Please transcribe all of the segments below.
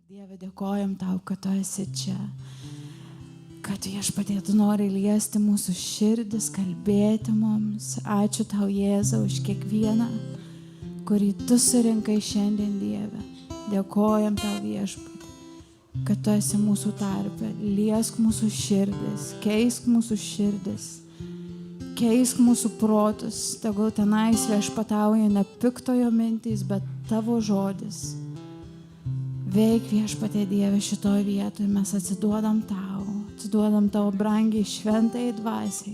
Dieve, dėkojam tau, kad tu esi čia, kad Viešpatie tu nori liesti mūsų širdis, kalbėti mums. Ačiū tau, Jėzau, už kiekvieną, kurį tu surinkai šiandien, Dieve. Dėkojam tau, Viešpatie, kad tu esi mūsų tarpe. Liesk mūsų širdis, keisk mūsų širdis, keisk mūsų protus. Tegul tenais viešpatauja ne piktojo mintys, bet tavo žodis. Veik, Viešpatie Dieve, šitoj vietoje mes atsiduodam tau brangiai šventai dvasiai.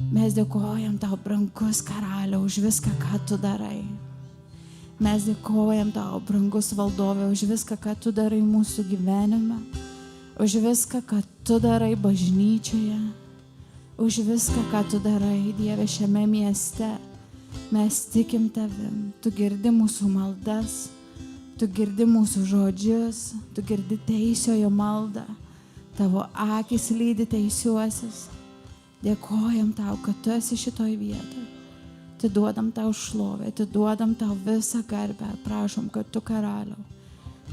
Mes dėkojam tau, brangus karaliau, už viską, ką tu darai. Mes dėkojam tau, brangus valdovė, už viską, ką tu darai mūsų gyvenime, už viską, ką tu darai bažnyčioje, už viską, ką tu darai, Dieve, šiame mieste. Mes tikim tavim, tu girdi mūsų maldas, tu girdi mūsų žodžius, tu girdi teisiojo maldą, tavo akis lydi teisiuosius. Dėkojam tau, kad tu esi šitoj vietoj. Atiduodam tau šlovę, atiduodam tau visą garbę. Prašom, kad tu, karaliau,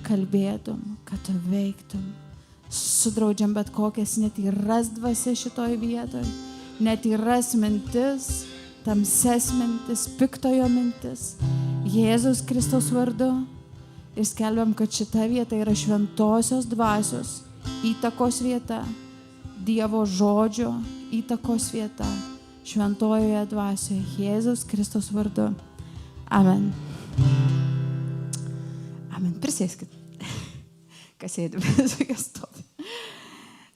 kalbėtum, kad tu veiktum. Sudraudžiam bet kokias netyras dvasias šitoj vietoj, netyras mintis, tamses mintis, piktojo mintis. Jėzaus Kristaus vardu. Ir skelbiam, kad šita vieta yra šventosios dvasios įtakos vieta, Dievo žodžio įtakos vieta, šventojoje dvasioje, Jėzaus Kristaus vardu. Amen. Amen. Prisėskit. Kas sėdi, kas stovi.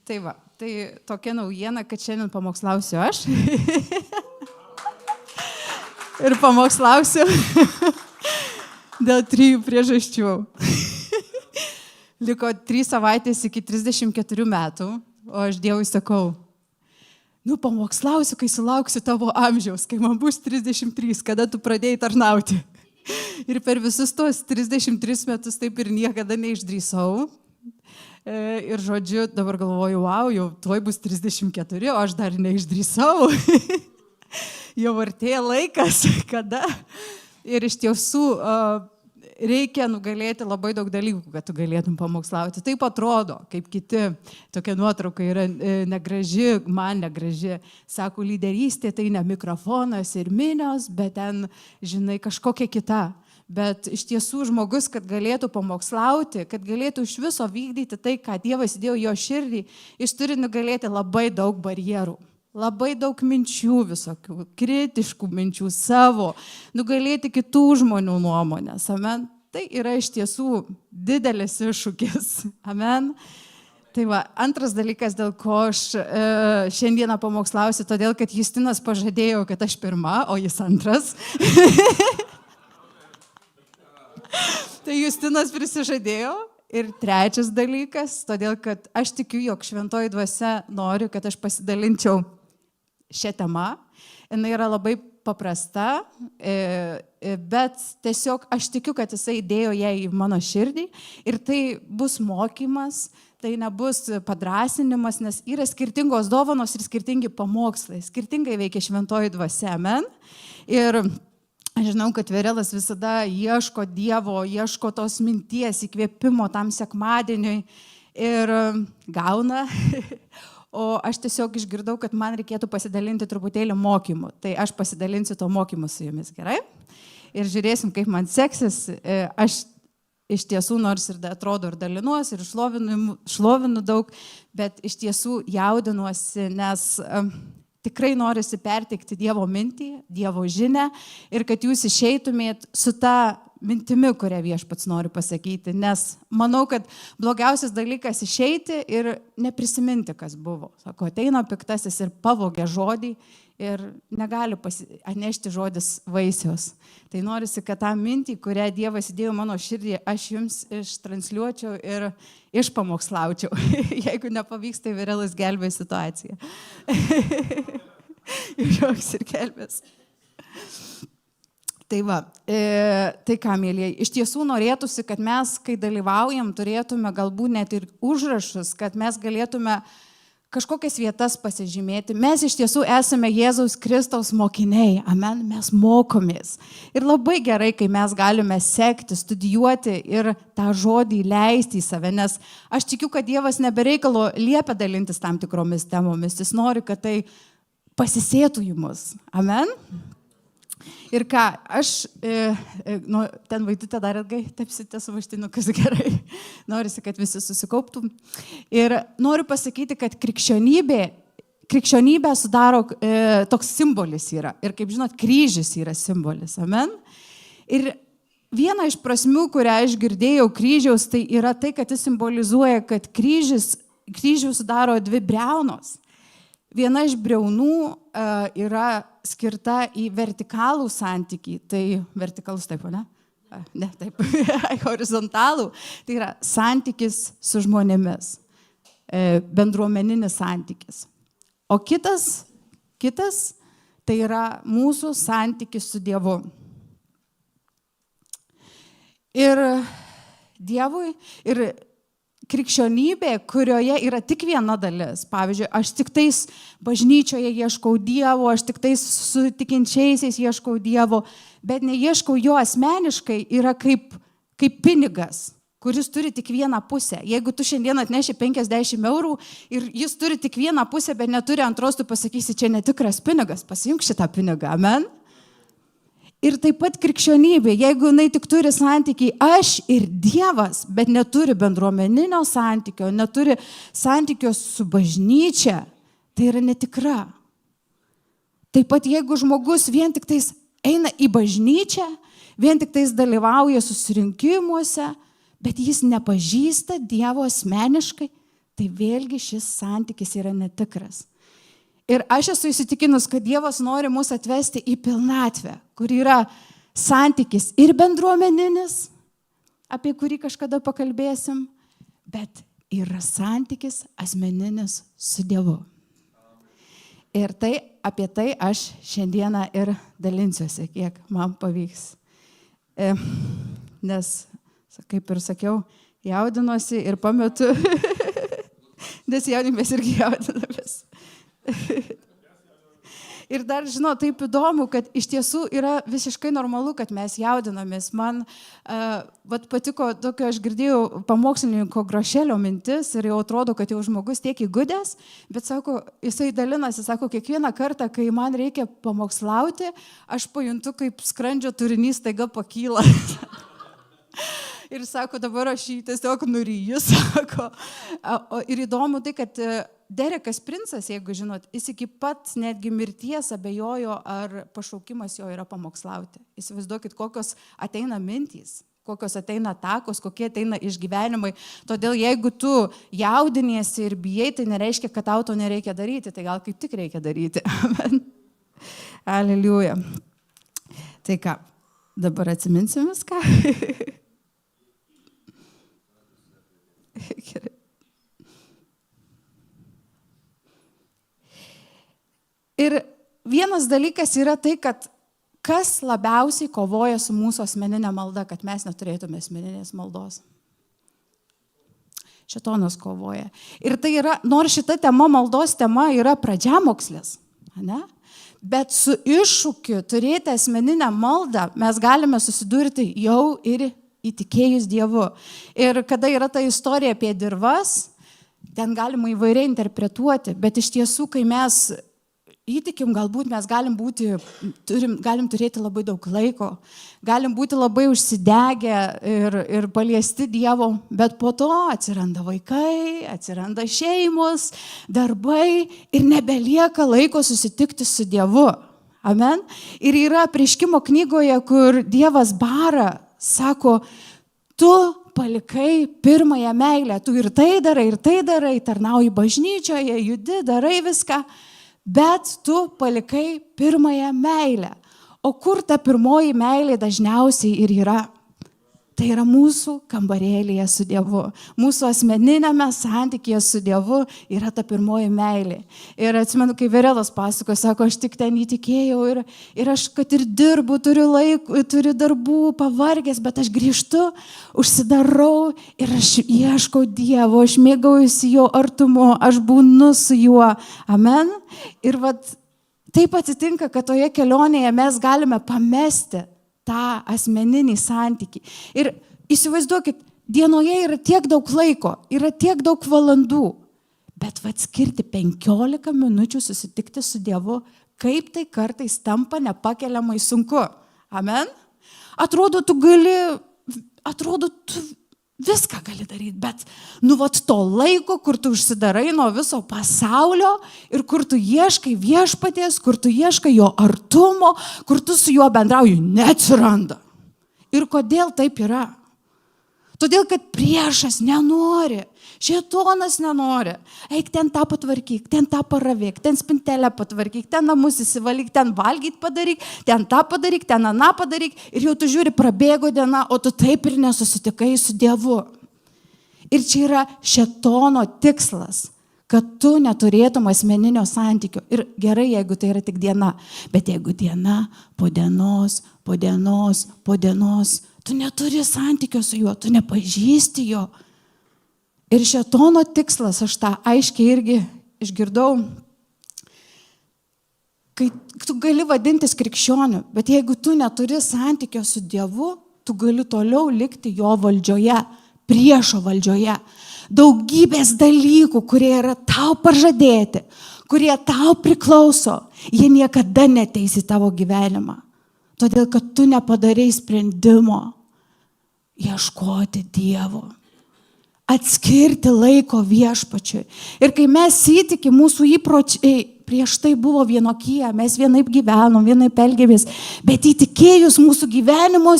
Tai va, tai tokia naujiena, kad šiandien pamokslausiu aš. Ir pamokslausiu dėl 3 priežasčių. Liko 3 savaitės iki 34 metų, o aš Dievui sakau, pamokslausiu, kai sulauksiu tavo amžiaus, kai man bus 33, kada tu pradėjai tarnauti. Ir per visus tos 33 metus taip ir niekada neišdrįsau. Ir žodžiu, dabar galvoju, jau tuoj bus 34, o aš dar neišdrįsau. Jau artėja laikas, kada. Ir iš tiesų reikia nugalėti labai daug dalykų, kad tu galėtum pamokslauti. Taip atrodo, kaip kiti. Tokia nuotrauka yra negraži, man negraži. Sako, lyderystė tai ne mikrofonas ir minios, bet ten, žinai, kažkokia kita. Bet iš tiesų žmogus, kad galėtų pamokslauti, kad galėtų iš viso vykdyti tai, ką Dievas įdėjo jo širdį, jis turi nugalėti labai daug barjerų. Labai daug minčių visokių, kritiškų minčių savo, nugalėti kitų žmonių nuomonės. Amen. Tai yra iš tiesų didelis iššūkis. Amen. Tai va, antras dalykas, dėl ko aš šiandieną pamokslausiu, todėl, kad Justinas pažadėjo, kad aš pirma, o jis antras. Tai Justinas prisižadėjo. Ir trečias dalykas, todėl, kad aš tikiu, jog šventoji dvasia nori, kad aš pasidalinčiau šią temą. Jis yra labai paprasta, bet tiesiog aš tikiu, kad jisai įdėjo ją į mano širdį ir tai bus mokymas, tai nebus padrąsinimas, nes yra skirtingos dovanos ir skirtingi pamokslai, skirtingai veikia šventoji dvasia. Amen. Ir aš žinau, kad Verelas visada ieško Dievo, ieško tos minties, įkvėpimo tam sekmadieniui ir gauna. O aš tiesiog išgirdau, kad man reikėtų pasidalinti truputėlį mokymu. Tai aš pasidalinsiu to mokymu su jumis, gerai? Ir žiūrėsim, kaip man seksis. Aš iš tiesų, nors ir atrodo ir dalinuosi, ir šlovinu daug, bet iš tiesų jaudinuosi, nes tikrai norisi perteikti Dievo mintį, Dievo žinią ir kad jūs išeitumėt su ta mintimi, kurią Viešpats nori pasakyti, nes manau, kad blogiausias dalykas išeiti ir neprisiminti, kas buvo. Sako, ateina piktasis ir pavogia žodį ir negali atnešti žodis vaisiaus. Tai norisi, kad tą mintį, kurią Dievas įdėjo mano širdį, aš jums ištransliuočiau ir išpamokslaučiau. Jeigu nepavyks, tai Verelas gelbė situaciją. Joks ir gelbės. Tai va, tai ką, mėlyje, iš tiesų norėtųsi, kad mes, kai dalyvaujam, turėtume galbūt net ir užrašus, kad mes galėtume kažkokias vietas pasižymėti. Mes iš tiesų esame Jėzaus Kristaus mokiniai. Amen. Mes mokomės. Ir labai gerai, kai mes galime sekti, studijuoti ir tą žodį leisti į save, nes aš tikiu, kad Dievas nebereikalo liepia dalintis tam tikromis temomis. Jis nori, kad tai pasisėtų į mus. Amen. Ir ką, aš, ten Vaidutė dar ilgai tepsite su vaštinukas gerai, norisi, kad visi susikauptų. Ir noriu pasakyti, kad krikščionybė sudaro, toks simbolis yra. Ir kaip žinot, kryžius yra simbolis, amen. Ir viena iš prasmių, kurią aš girdėjau kryžiaus, tai yra tai, kad jis simbolizuoja, kad kryžių sudaro dvi briaunos. Viena iš briaunų yra skirta į vertikalų santykį, tai vertikalus taip, ne? Ne, taip, horizontalų, tai yra santykis su žmonėmis, bendruomeninis santykis. O kitas, tai yra mūsų santykis su Dievu. Ir Dievui, ir krikščionybė, kurioje yra tik viena dalis. Pavyzdžiui, aš tik tais bažnyčioje ieškau Dievo, aš tik tais su tikinčiaisiais ieškau Dievo, bet neieškau jo asmeniškai, yra kaip pinigas, kuris turi tik vieną pusę. Jeigu tu šiandien atneši 50 eurų ir jis turi tik vieną pusę, bet neturi antros, tu pasakysi, čia netikras pinigas, pasiimk šitą pinigą, amen. Ir taip pat krikščionybė, jeigu jinai tik turi santykiai aš ir Dievas, bet neturi bendruomeninio santykio, neturi santykio su bažnyčia, tai yra netikra. Taip pat jeigu žmogus vien tik tais eina į bažnyčią, vien tik tais dalyvauja susirinkimuose, bet jis nepažįsta Dievo asmeniškai, tai vėlgi šis santykis yra netikras. Ir aš esu įsitikinus, kad Dievas nori mus atvesti į pilnatvę, kur yra santykis ir bendruomeninis, apie kurį kažkada pakalbėsim, bet yra santykis asmeninis su Dievu. Ir apie tai aš šiandieną ir dalinsiuosi, kiek man pavyks. Nes, kaip ir sakiau, jaudinuosi ir pametu, nes jaunimės irgi jaudinamės. Ir dar, žinau, taip įdomu, kad iš tiesų yra visiškai normalu, kad mes jaudinamės. Man patiko tokio, aš girdėjau pamokslininko Grošelio mintis ir jau atrodo, kad jau žmogus tiek įgudęs, bet sako, jisai dalinasi, sako, kiekvieną kartą, kai man reikia pamokslauti, aš pajuntu, kaip skrandžio turinys staiga pakyla. Ir sako, dabar aš jį tiesiog nuryju, sako. Ir įdomu tai, kad Derekas Princas, jeigu žinot, jis iki pat netgi mirties abejojo, ar pašaukimas jo yra pamokslauti. Įsivaizduokit, kokios ateina mintys, kokios ateina takos, kokie ateina išgyvenimai. Todėl jeigu tu jaudiniesi ir bijai, tai nereiškia, kad tau to nereikia daryti, tai gal kaip tik reikia daryti. Amen. Aleliuja. Tai ką, dabar atsiminsim viską? Gerai. Ir vienas dalykas yra tai, kad kas labiausiai kovoja su mūsų asmeninė malda, kad mes neturėtume asmeninės maldos. Šėtonas kovoja. Ir tai yra, nors šita tema, maldos tema yra pradžiamokslis, ne? Bet su iššūkiu turėti asmeninę maldą mes galime susidurti jau ir įtikėjus Dievu. Ir kada yra ta istorija apie dirvas, ten galima įvairiai interpretuoti, bet iš tiesų, kai mes įtikim, galbūt mes galim turėti labai daug laiko, galim būti labai užsidegę ir paliesti Dievo, bet po to atsiranda vaikai, atsiranda šeimos, darbai ir nebelieka laiko susitikti su Dievu. Amen. Ir yra Apreiškimo knygoje, kur Dievas bara, sako, tu palikai pirmąją meilę, tu ir tai darai, tarnauji bažnyčioje, judi, darai viską, bet tu palikai pirmąją meilę. O kur ta pirmoji meilė dažniausiai ir yra? Tai yra mūsų kambarėlyje su Dievu. Mūsų asmeninėme santykėje su Dievu yra ta pirmoji meilė. Ir atsimenu, kai Verelas pasakojo, sako, aš tik ten įtikėjau ir aš, kad ir dirbu, turiu darbų, pavargęs, bet aš grįžtu, užsidarau ir aš ieškau Dievo, aš mėgaujuosi jo artumu, aš būnu su juo. Amen. Ir taip atsitinka, kad toje kelionėje mes galime pamesti tą asmeninį santykį. Ir įsivaizduokit, dienoje yra tiek daug laiko, yra tiek daug valandų, bet skirti 15 minučių susitikti su Dievu, kaip tai kartais tampa nepakeliamai sunku. Amen? Atrodo, tu viską gali daryti, bet to laiko, kur tu užsidarai nuo viso pasaulio ir kur tu ieškai viešpaties, kur tu ieškai jo artumo, kur tu su juo bendrauji, neatsiranda. Ir kodėl taip yra? Todėl, kad priešas nenori, šėtonas nenori. Eik ten tą patvarkyk, ten tą paravėk, ten spintelę patvarkyk, ten namus įsivalyk, ten valgyt padaryk, ten tą padaryk, ten aną padaryk. Ir jau tu žiūri, prabėgo diena, o tu taip ir nesusitikai su Dievu. Ir čia yra šėtono tikslas, kad tu neturėtum asmeninio santykio. Ir gerai, jeigu tai yra tik diena, bet jeigu diena po dienos, po dienos, po dienos, tu neturi santykio su juo, tu nepažįsti jo. Ir šėtono tikslas, aš tą aiškiai irgi išgirdau, kai tu gali vadintis krikščioniu, bet jeigu tu neturi santykio su Dievu, tu gali toliau likti jo valdžioje, priešo valdžioje. Daugybės dalykų, kurie yra tau pažadėti, kurie tau priklauso, jie niekada neteis į tavo gyvenimą. Todėl, kad tu nepadarai sprendimo ieškoti Dievo. Atskirti laiko viešpačiui. Ir kai mes įtikim, mūsų įpročiai prieš tai buvo vienokie, mes vienaip gyvenom, vienaip elgėmės, bet įtikėjus mūsų gyvenimo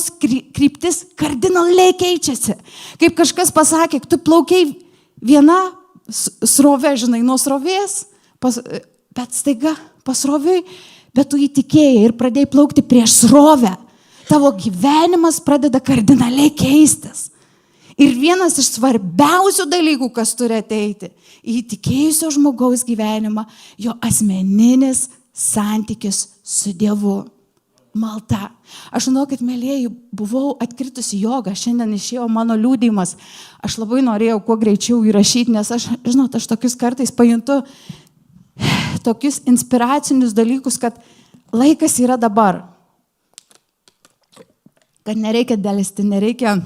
kryptis kardinaliai keičiasi. Kaip kažkas pasakė, tu plaukiai viena srovė, žinai, nuo srovės, bet staiga pasroviui, bet tu įtikėjai ir pradėjai plaukti prieš srovę. Tavo gyvenimas pradeda kardinaliai keistis. Ir vienas iš svarbiausių dalykų, kas turi ateiti į įtikėjusio žmogaus gyvenimą, jo asmeninis santykis su Dievu. Malda. Aš žinau, kad, mėlieji, buvau atkritusi jogą, šiandien išėjo mano liudijimas. Aš labai norėjau kuo greičiau įrašyti, nes aš tokius kartais pajuntu tokius inspiracinius dalykus, kad laikas yra dabar. Kad nereikia dėlsti, nereikia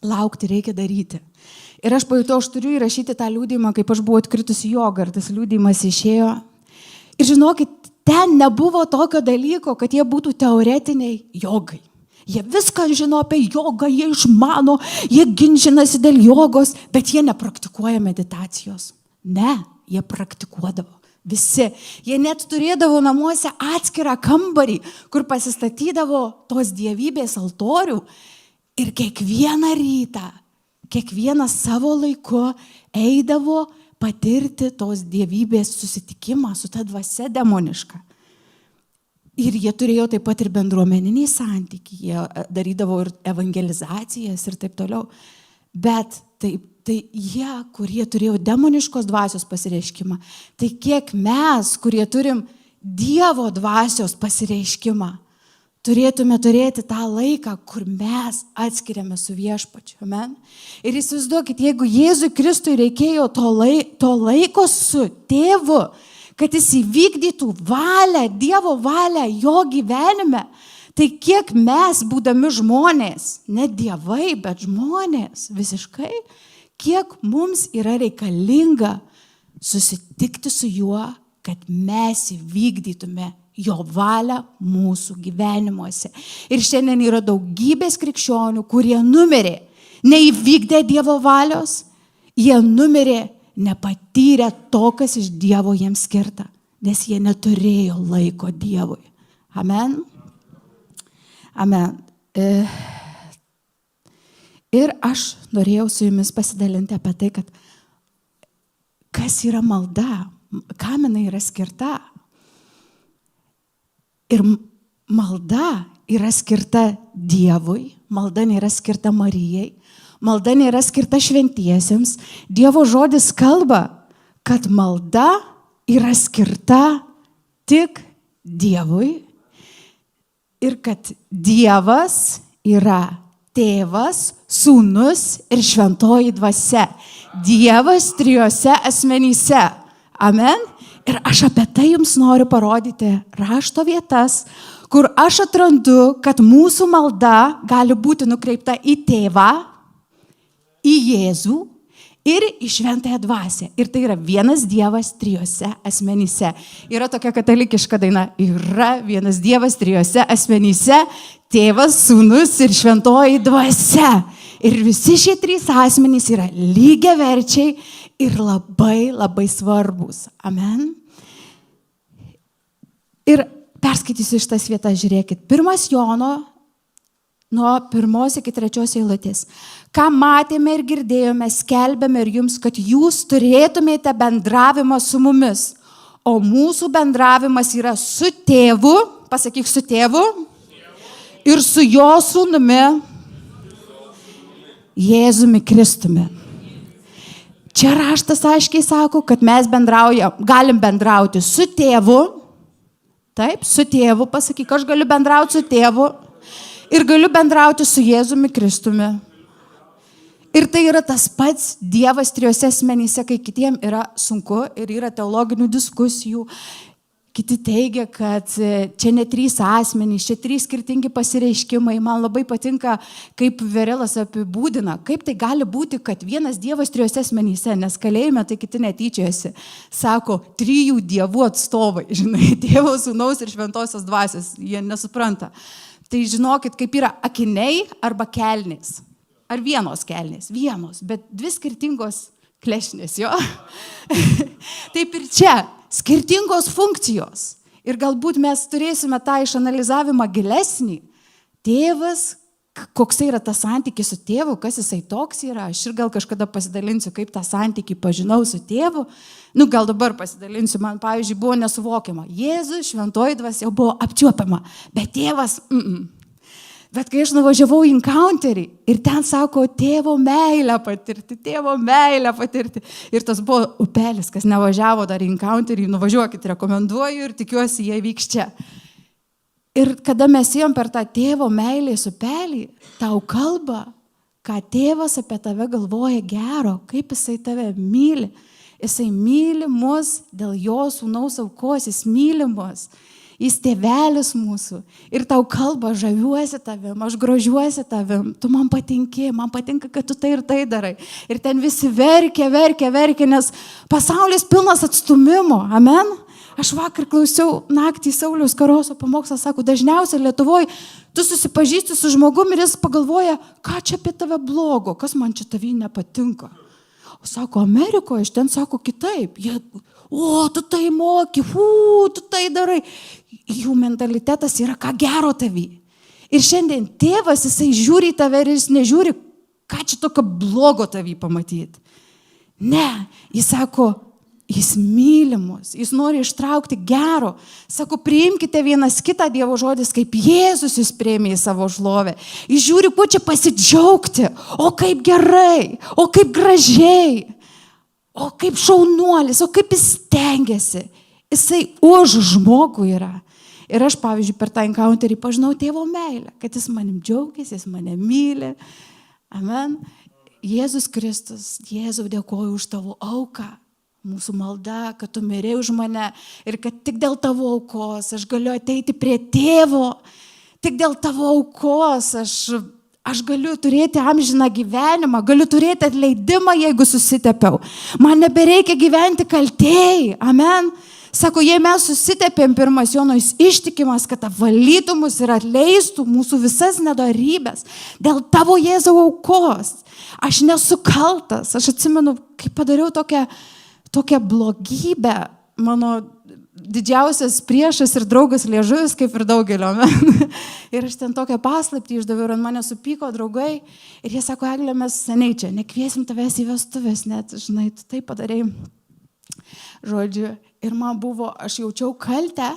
laukti, reikia daryti. Ir aš pajutau, aš turiu įrašyti tą liudijimą, kaip aš buvau atkritusi jogą, ir tas liudijimas išėjo. Ir žinokit, ten nebuvo tokio dalyko, kad jie būtų teoretiniai jogai. Jie viską žino apie jogą, jie išmano, jie ginčinasi dėl jogos, bet jie nepraktikuoja meditacijos. Ne, jie praktikuodavo. Visi. Jie net turėdavo namuose atskirą kambarį, kur pasistatydavo tos dievybės altorių. Ir kiekvieną rytą, kiekvieną savo laiku eidavo patirti tos dievybės susitikimą su ta dvasia demoniška. Ir jie turėjo taip pat ir bendruomeninį santykį, jie darydavo ir evangelizacijas ir taip toliau. Bet tai jie, kurie turėjo demoniškos dvasios pasireiškimą, tai kiek mes, kurie turim Dievo dvasios pasireiškimą, turėtume turėti tą laiką, kur mes atskiriame su viešpačiu. Amen. Ir įsivaizduokit, jeigu Jėzui Kristui reikėjo to laiko su tėvu, kad jis įvykdytų valią, Dievo valią jo gyvenime, tai kiek mes, būdami žmonės, ne dievai, bet žmonės visiškai, kiek mums yra reikalinga susitikti su juo, kad mes įvykdytume jo valią mūsų gyvenimuose. Ir šiandien yra daugybės krikščionių, kurie numirė, neįvykdė Dievo valios, jie numirė, nepatyrė to, kas iš Dievo jiems skirta, nes jie neturėjo laiko Dievui. Amen. Amen. Ir aš norėjau su jumis pasidalinti apie tai, kad kas yra malda, kam jinai yra skirta. Ir malda yra skirta Dievui, malda nėra skirta Marijai, malda nėra skirta šventiesiems. Dievo žodis kalba, kad malda yra skirta tik Dievui ir kad Dievas yra Tėvas, Sūnus ir Šventoji Dvasia. Dievas trijose asmenyse. Amen. Ir aš apie tai jums noriu parodyti rašto vietas, kur aš atrandu, kad mūsų malda gali būti nukreipta į Tėvą, į Jėzų ir į Šventąją Dvasią. Ir tai yra vienas Dievas trijose asmenyse. Yra tokia katalikiška daina. Yra vienas Dievas trijose asmenyse, Tėvas, Sūnus ir Šventoji Dvasia. Ir visi šie trys asmenys yra lygiaverčiai ir labai, labai svarbus. Amen. Ir perskaitysiu šitas vietas, žiūrėkit. 1 Jono, nuo 1 iki 3 eilutės. Ką matėme ir girdėjome, skelbėme ir jums, kad jūs turėtumėte bendravimą su mumis. O mūsų bendravimas yra su Tėvu, pasakyk su Tėvu, ir su jo Sūnumi, Jėzumi Kristumi. Čia raštas aiškiai sako, kad mes galim bendrauti su Tėvu. Taip, su Tėvu, pasakyk, aš galiu bendrauti su Tėvu ir galiu bendrauti su Jėzumi Kristumi. Ir tai yra tas pats Dievas trijose asmenyse, kai kitiem yra sunku ir yra teologinių diskusijų. Kiti teigia, kad čia ne 3 asmenys, čia 3 skirtingi pasireiškimai. Man labai patinka, kaip Verelas apibūdina, kaip tai gali būti, kad vienas Dievas trijose asmenyse, nes kalėjime tai kiti netyčiojasi. Sako, 3 dievų atstovai, žinai, Tėvo, Sūnaus ir Šventosios Dvasios. Jie nesupranta. Tai žinokit, kaip yra akiniai arba kelnės. Ar vienos kelnės? Vienos, bet 2 skirtingos klešnės, jo. Taip ir čia. Skirtingos funkcijos. Ir galbūt mes turėsime tą išanalizavimą gilesnį. Tėvas, koks yra tas santykis su tėvu, kas jisai toks yra. Aš ir gal kažkada pasidalinsiu, kaip tą santykį pažinau su tėvu. Gal dabar pasidalinsiu, man pavyzdžiui buvo nesuvokiama. Jėzus, Šventoji Dvasia jau buvo apčiuopiama, bet tėvas, Bet kai aš nuvažiavau į encounterį ir ten sako, tėvo meilę patirti. Ir tas buvo upelis, kas nevažiavo dar į encounterį, nuvažiuokit, rekomenduoju ir tikiuosi, jie vyks čia. Ir kada mes ėjom per tą tėvo meilės upelį, tau kalba, ką tėvas apie tave galvoja gero, kaip jisai tave myli. Jisai myli mus dėl jo sūnaus aukos, jis myli mus. Jis tėvelis mūsų ir tau kalba, žaviuosi tavim, aš grožiuosi tavim, tu man patinka, kad tu tai ir tai darai. Ir ten visi verkia, nes pasaulis pilnas atstumimo, amen. Aš vakar klausiau naktį Sauliaus Karoso pamokslą, sako, dažniausiai Lietuvoje tu susipažįsti su žmogumi ir jis pagalvoja, ką čia apie tave blogo, kas man čia tavį nepatinka. O sako, Amerikoje, aš ten sako kitaip, jie, tu tai moki, tu tai darai. Jų mentalitetas yra, ką gero tavį. Ir šiandien tėvas, jisai žiūri į tave ir jis nežiūri, ką čia tokio blogo tavį pamatyti. Ne, jis sako, jis myli mus, jis nori ištraukti gero. Sako, priimkite vienas kitą, Dievo žodis, kaip Jėzus jūs priėmė į savo šlovę. Jis žiūri, kuo čia pasidžiaugti, o kaip gerai, o kaip gražiai, o kaip šaunuolis, o kaip jis stengiasi. Jisai už žmogų yra. Ir aš, pavyzdžiui, per tą encounterį pažinau tėvo meilę, kad jis manim džiaugiasi, jis mane myli. Amen. Jėzus Kristus, Jėzau, dėkoju už tavo auką. Mūsų malda, kad tu mirėjai už mane ir kad tik dėl tavo aukos aš galiu ateiti prie tėvo. Tik dėl tavo aukos aš galiu turėti amžiną gyvenimą, galiu turėti atleidimą, jeigu susitepiau. Man nebereikia gyventi kaltėjai. Amen. Sako, jei mes susitepėm, 1 Jono, jis ištikimas, kad apvalytų mus ir atleistų mūsų visas nedorybės dėl tavo Jėzau aukos. Aš nesu kaltas. Aš atsimenu, kai padariau tokią blogybę, mano didžiausias priešas ir draugas liežuvis, kaip ir daugelio. Ir aš ten tokią paslaptį išdaviau ir ant mane supyko draugai. Ir jie sako, Eglė, mes seniai čia, nekviesim tavęs į vestuvės, net, žinai, tu tai padarei. Žodžiu, ir man buvo, aš jaučiau kaltę,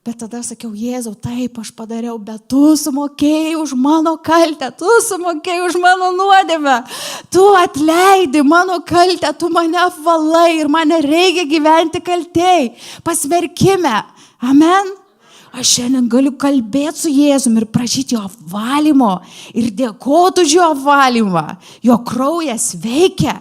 Bet tada sakiau, Jėzau, taip aš padariau, bet tu sumokėjai už mano kaltę, tu sumokėjai už mano nuodėmę, tu atleidi mano kaltę, tu mane apvalai ir man reikia gyventi kaltėj, pasmerkime. Amen. Aš šiandien galiu kalbėti su Jėzumi ir prašyti jo apvalymo ir dėkoti už jo apvalymą. Jo kraujas veikia.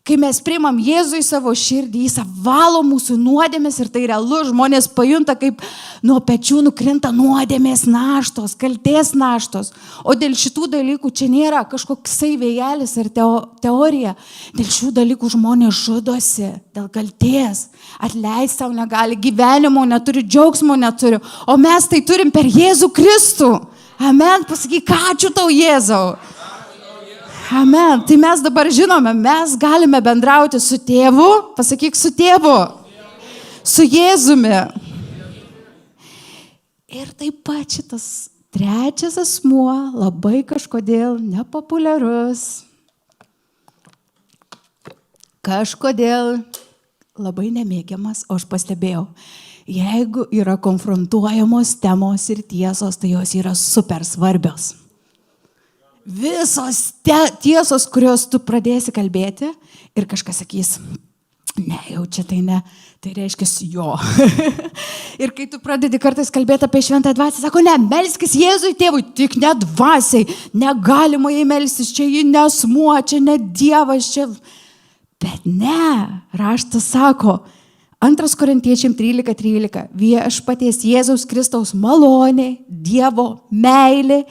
Kai mes priimam Jėzų į savo širdį, jis apvalo mūsų nuodėmės ir tai realu, žmonės pajunta, kaip nuo pečių nukrinta nuodėmės naštos, kaltės naštos. O dėl šitų dalykų čia nėra kažkoksai vėjelis ar teorija. Dėl šių dalykų žmonės žudosi dėl kaltės. Atleisti savo negali, gyvenimo neturi, džiaugsmo neturi. O mes tai turim per Jėzų Kristų. Amen. Pasakyk, ačiū tau, Jėzau. Amen. Tai mes dabar žinome, mes galime bendrauti su tėvu, pasakyk su tėvu, su Jėzumi. Ir taip pat šitas trečias asmuo labai kažkodėl nepopuliarus, kažkodėl labai nemėgiamas, o aš pastebėjau, jeigu yra konfrontuojamos temos ir tiesos, tai jos yra super svarbios. Visos tiesos, kurios tu pradėsi kalbėti ir kažkas sakys, ne, jau čia tai ne, tai reiškia jo. Ir kai tu pradedi kartais kalbėti apie šventąją dvasią, sako, ne, melskis Jėzui tėvui, tik ne dvasiai, negalima jį melstis, čia jį nesmuo, čia ne Dievas, čia. Bet ne, raštas sako, 2 Korintiečiam 13:13, viešpaties Jėzaus Kristaus malonė, Dievo meilė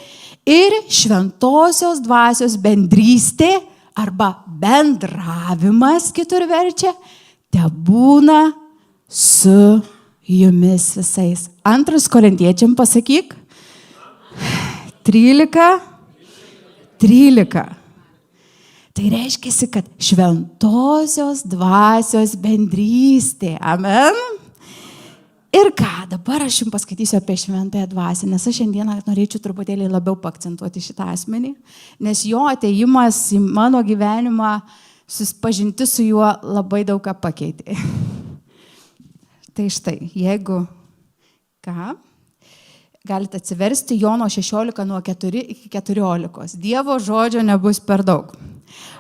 ir šventosios dvasios bendrystė arba bendravimas, kitur verčia, tebūna su jumis visais. 2 Korintiečiam pasakyk, 13:13. Tai reiškia, kad šventosios dvasios bendrystė. Amen. Ir ką, dabar aš jums paskaitysiu apie šventąją dvasią, nes aš šiandieną norėčiau truputėlį labiau pakcentuoti šitą asmenį, nes jo atėjimas į mano gyvenimą, susipažinti su juo labai daug ką pakeitė. Tai štai, jeigu ką, galite atsiversti Jono 16 nuo 4 iki 14. Dievo žodžio nebus per daug.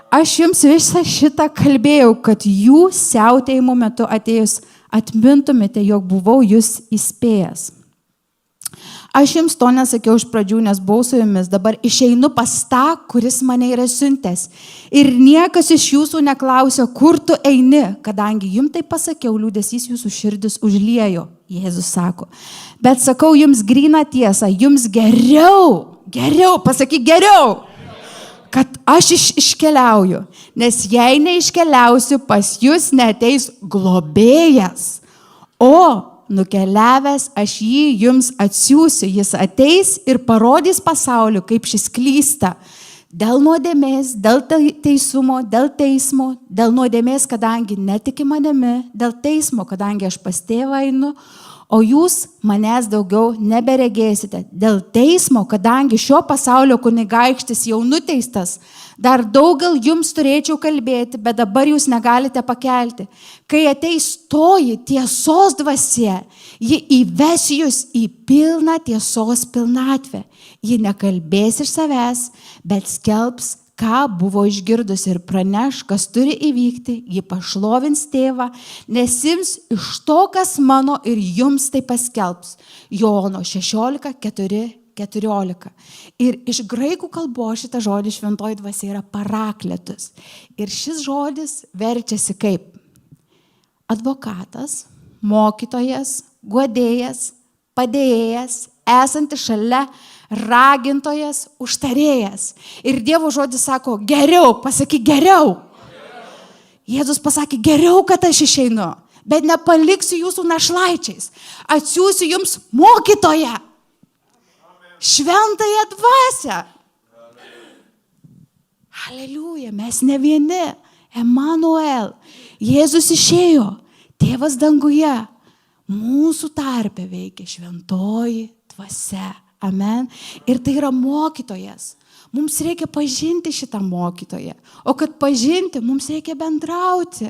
Aš jums visą šitą kalbėjau, kad jūs siautėjimo metu atėjus atmintumėte, jog buvau jūs įspėjęs. Aš jums to nesakiau iš pradžių, nes buvau su jumis, dabar išeinu pas tą, kuris mane yra siuntęs. Ir niekas iš jūsų neklausė, kur tu eini, kadangi jums tai pasakiau, liūdesys jūsų širdis užliejo, Jėzus sako. Bet sakau jums gryną tiesą, jums geriau, pasakyk geriau, kad aš iškeliauju, nes jei neiškeliausiu, pas jūs neateis globėjas, o nukeliavęs aš jį jums atsiųsiu, jis ateis ir parodys pasauliu, kaip šis klysta. Dėl nuodėmės, dėl teisumo, dėl teismo, dėl nuodėmės, kadangi netiki manimi, dėl teismo, kadangi aš pas tėvą einu, o jūs manęs daugiau neberegėsite. Dėl teismo, kadangi šio pasaulio kunigaikštis jau nuteistas, dar daug gal jums turėčiau kalbėti, bet dabar jūs negalite pakelti. Kai ateis toji tiesos dvasia, ji įves jūs į pilną tiesos pilnatvę. Ji nekalbės iš savęs, bet skelbs, ką buvo išgirdus ir praneš, kas turi įvykti, ji pašlovins tėvą, nes ims iš to, kas mano ir jums tai paskelbs. Jono 16:4-14. Ir iš graikų kalbos šitą žodį šventoji dvasia yra parakletus. Ir šis žodis verčiasi kaip advokatas, mokytojas, guodėjas, padėjėjas, esantis šalia, ragintojas, užtarėjas. Ir Dievo žodis sako, geriau, pasakyk geriau. Jėzus pasakė, geriau, kad aš išeinu, bet nepaliksiu jūsų našlaičiais. Atsiųsiu jums mokytoją, šventąją dvasią. Haleliuja, mes ne vieni. Emanuel. Jėzus išėjo, tėvas danguje. Mūsų tarpe veikia šventoji dvasia. Amen. Ir tai yra mokytojas. Mums reikia pažinti šitą mokytoją. O kad pažinti, mums reikia bendrauti.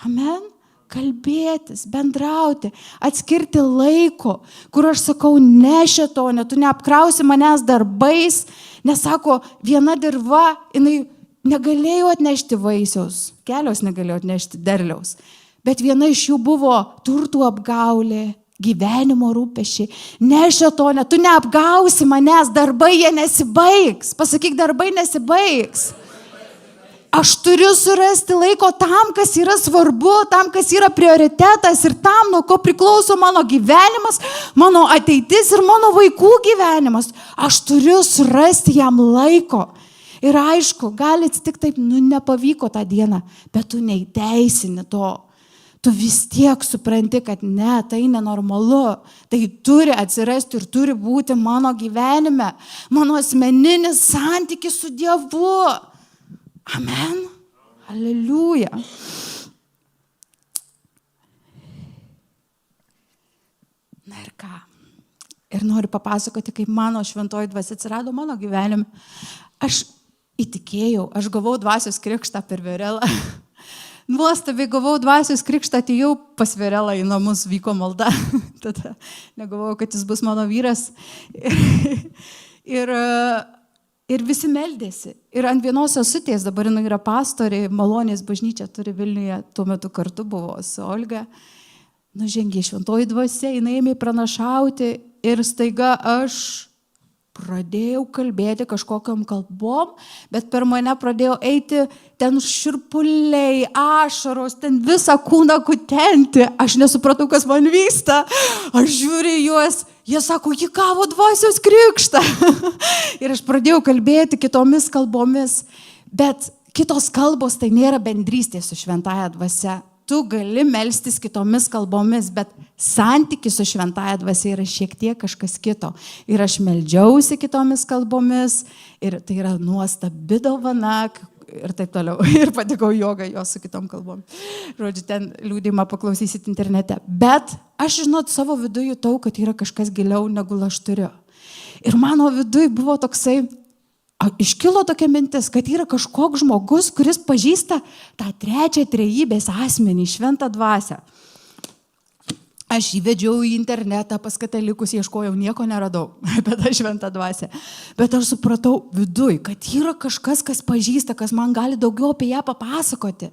Amen. kalbėtis, bendrauti, atskirti laiko, kur aš sakau, ne šėtone, tu neapkrausi manęs darbais, nes sako, viena dirva, jinai negalėjo atnešti vaisiaus, kelios negalėjo atnešti derliaus, bet viena iš jų buvo turtų apgaulė, gyvenimo rūpesčiai. Ne šėtone, tu neapgausi manęs, darbai jie nesibaigs. Pasakyk, darbai nesibaigs. Aš turiu surasti laiko tam, kas yra svarbu, tam, kas yra prioritetas ir tam, nuo ko priklauso mano gyvenimas, mano ateitis ir mano vaikų gyvenimas. Aš turiu surasti jam laiko. Ir aišku, gali atsitikti taip, nepavyko tą dieną, bet tu neįteisini to. Tu vis tiek supranti, kad ne, tai nenormalu. Tai turi atsirasti ir turi būti mano gyvenime, mano asmeninis santykis su Dievu. Amen. Aleliuja. Na ir ką? Ir noriu papasakoti, kaip mano šventoji dvasia atsirado mano gyvenime. Aš įtikėjau, aš gavau dvasios krikštą per Verelą. Nuostabiai gavau dvasios krikštą, atėjau pas Verelą į namus, vyko malda. Tada negalvojau, kad jis bus mano vyras. Ir visi meldėsi. Ir ant vienos sesutės, dabar jinai yra pastorė, Malonės bažnyčia turi Vilniuje, tuo metu kartu buvo su Olga. Nužengė šventoji dvasia, jinai ėmė pranašauti ir staiga aš pradėjau kalbėti kažkokiam kalbom, bet per mane pradėjo eiti ten širpuliai, ašaros, ten visą kūną kutenti. Aš nesupratau, kas man vyksta. Aš žiūriu juos, jie sako, ji gavo dvasios krikštą. Ir aš pradėjau kalbėti kitomis kalbomis, bet kitos kalbos tai nėra bendrystė su šventąja dvasia. Tu gali melstis kitomis kalbomis, bet santykis su šventąja dvasia yra šiek tiek kažkas kito. Ir aš meldžiausi kitomis kalbomis, ir tai yra nuostabi dovana, ir taip toliau. Ir patikau jogą jos su kitom kalbom. Žodžiu, ten liūdimą paklausysit internete. Bet aš, savo viduje jutau, kad yra kažkas giliau, negu aš turiu. Ir mano viduje buvo toksai, iškilo tokia mintis, kad yra kažkoks žmogus, kuris pažįsta tą trečią trejybės asmenį, šventą dvasią. Aš įvedžiau į internetą, pas katalikus ieškojau, nieko neradau apie tą šventą dvasią. Bet aš supratau viduj, kad yra kažkas, kas pažįsta, kas man gali daugiau apie ją papasakoti.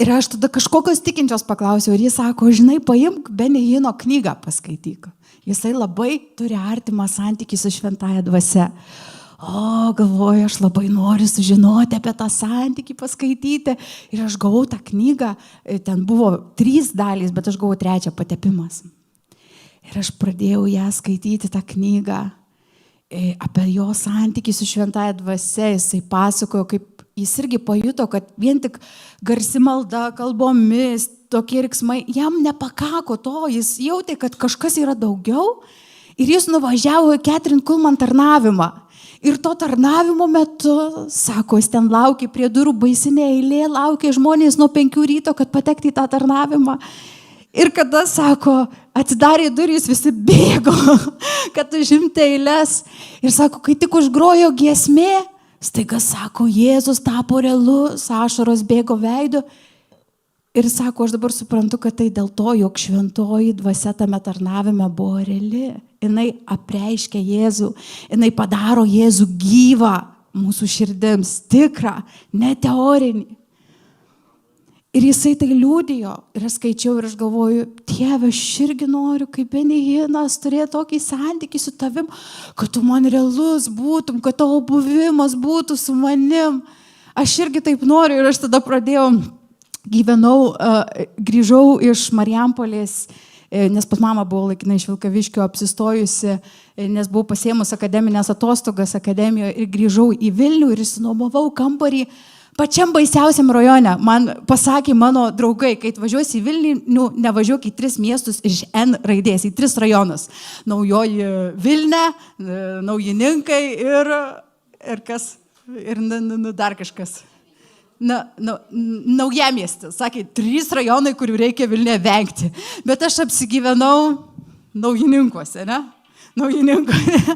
Ir aš tada kažkokios tikinčios paklausiau ir jis sako, žinai, paimk Benihino knygą paskaityk. Jisai labai turi artimą santykį su šventąja dvasia. O, galvoju, aš labai noriu sužinoti apie tą santykį, paskaityti. Ir aš gavau tą knygą, ten buvo 3 dalys, bet aš gavau 3 patepimas. Ir aš pradėjau ją skaityti, tą knygą, apie jo santykį su šventąja dvasia. Jisai pasakojo, kaip jis irgi pajuto, kad vien tik garsi malda, kalbomis, tokie riksmai, jam nepakako to, jis jautė, kad kažkas yra daugiau. Ir jis nuvažiavo į Catherine Kuhlman tarnavimą. Ir to tarnavimo metu, sako, jis ten laukė prie durų, baisinė eilė, laukė žmonės nuo 5 ryto, kad patekti į tą tarnavimą. Ir kada, sako, atidarė durys, visi bėgo, kad užimti eilės. Ir sako, kai tik užgrojo giesmė, staiga, sako, Jėzus tapo realus, ašaros bėgo veidu. Ir sako, aš dabar suprantu, kad tai dėl to, jog šventoji dvasia tame tarnavime buvo reali. Jinai apreiškia Jėzų, jinai padaro Jėzų gyvą mūsų širdims, tikrą, ne teorinį. Ir jisai tai liūdijo. Ir aš skaičiau ir aš galvoju, Dieve, aš irgi noriu, kaip Benihinas, turėti tokį santykį su tavim, kad tu man realus būtum, kad tavo buvimas būtų su manim. Aš irgi taip noriu ir aš tada pradėjau. Grįžau iš Marijampolės, nes pas mamą buvau laikinai iš Vilkaviškio apsistojusi, nes buvau pasiėmus akademinės atostogas akademijoje ir grįžau į Vilnių ir išsinuomavau kambarį pačiam baisiausiam rajone. Man pasakė mano draugai, kai atvažiuosi į Vilnių, nevažiuok į 3 miestus iš N raidės, į 3 rajonus. Naujoji Vilnia, Naujininkai ir kas? Ir dar kažkas. Naujamiestis, sakė, 3 rajonai, kurių reikia Vilniuje vengti. Bet aš apsigyvenau Naujininkuose, ne? Naujininkuose.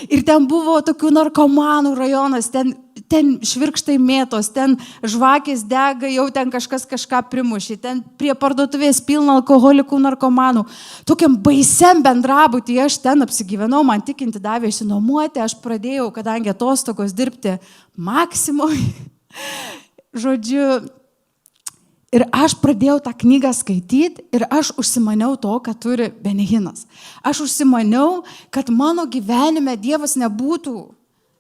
Ir ten buvo tokių narkomanų rajonas, ten ten švirkštai mėtos, ten žvakės dega, jau ten kažką primušė, ten prie parduotuvės pilna alkoholikų, narkomanų. Tokiam baisiam bendrabutį aš ten apsigyvenau, man tikinti davė išsinuomoti, aš pradėjau, kadangi atostogos dirbti Maksimoj. Žodžiu, ir aš pradėjau tą knygą skaityti ir aš užsimaniau to, ką turi Benihinas. Aš užsimaniau, kad mano gyvenime Dievas nebūtų